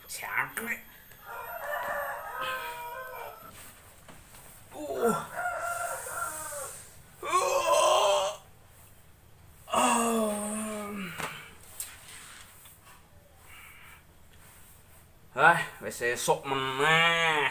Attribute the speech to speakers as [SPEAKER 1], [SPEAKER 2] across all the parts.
[SPEAKER 1] Jangkrik. Wis esuk meneh.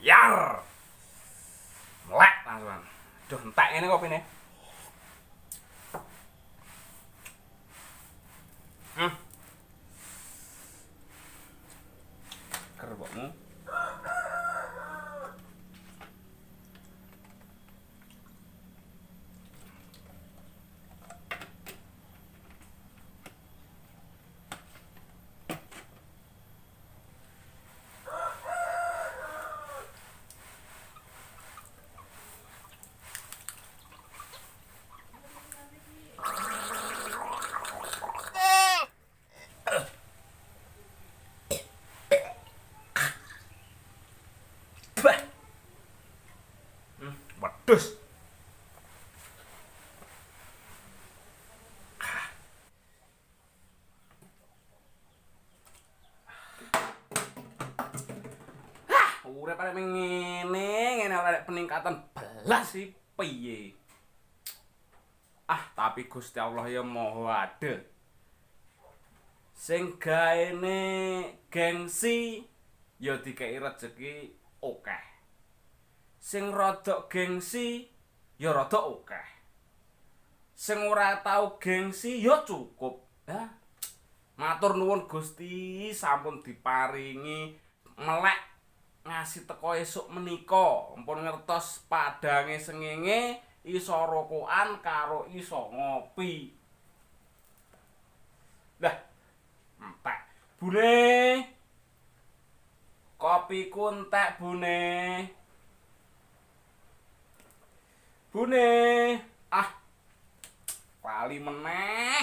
[SPEAKER 1] Biar melek langsung. Duh, entek ngene kopine. Kerbokmu. Wedhus. Urip arek ngene arek peningkatan belas sih piye. Tapi Gusti Allah ya Maha Adil. Sing gaene gengsi ya dikei rejeki akeh. Sing rodok gengsi ya rada akeh. Sing ora tau gengsi ya cukup. Matur nuwun Gusti sampun diparingi melek ngasih teko esuk menika. Ampun ngertos padange sengenge iso rokokan karo iso ngopi. Lah, entek. Bune. Kopiku entek, Bune. Bune, lali meneh.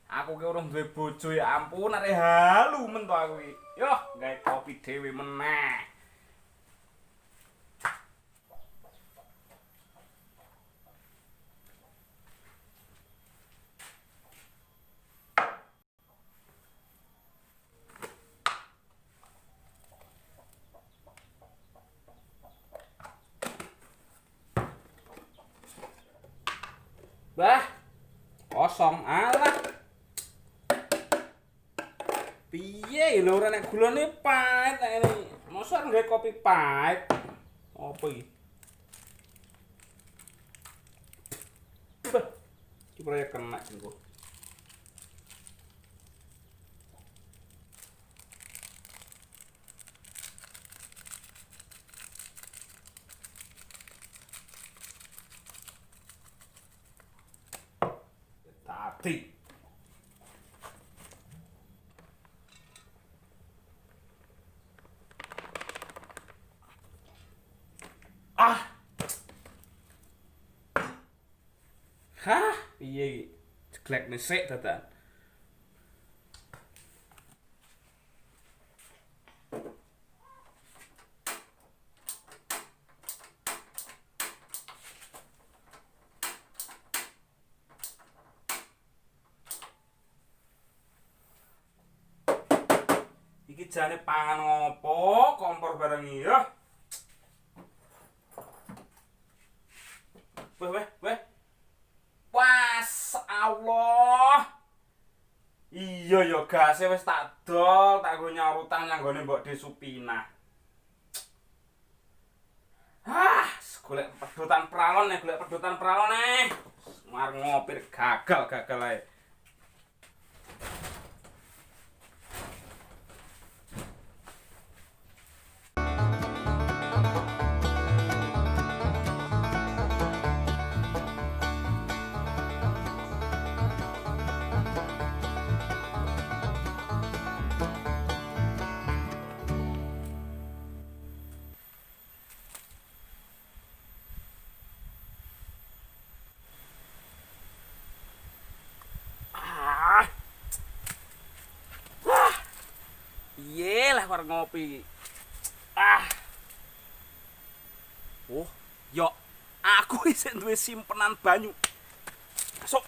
[SPEAKER 1] Aku ki urung duwe bojo ya ampun, arek halu men to aku iki. Yo, gawe kopi dhewe meneh. Bah, kosong alah. Piye lho ora nek gulane pahit nek ini. Mosok nggawe kopi pahit. Apa iki? Bah, iki proyek kena engko. Tadi piye iki? Jeglekne sik dadan. jane pangan ngopo kompor bareng iki ya. Weh. Pas Allah. Iya ya gase wis tak dol, tak go nyarutan nang gone Mbok De Supina. Golek pedotan pralon nih, golek pedotan pralon nih. Mar ngopir gagal ae. Piye lah war ngopi. Oh, yo aku isih duwe simpenan banyu. Masuk.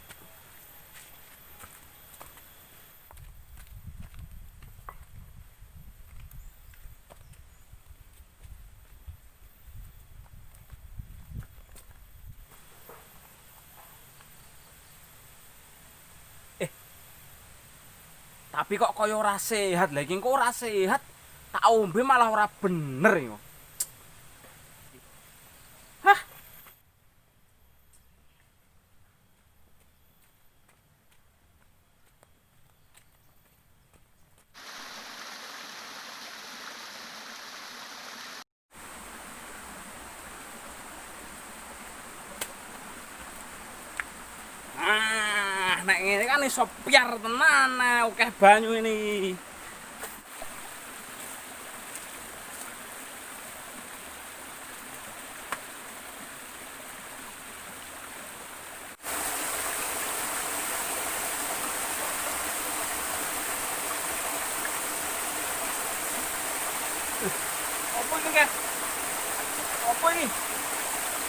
[SPEAKER 1] Tapi kok kaya ora sehat, lha iki kok ora sehat. Tak ombe malah ora bener iki. Hah? Nek ngene kan iso piar tenan, akeh banyu ini. Apa ini, Kak? Apa ini?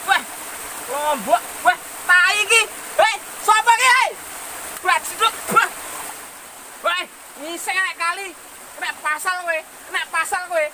[SPEAKER 1] Wah, lombok. Wah, tai iki. Hei, sapa iki, hei? Wah, siduk. Wah, ngising nek kali. Nek pasal kowe.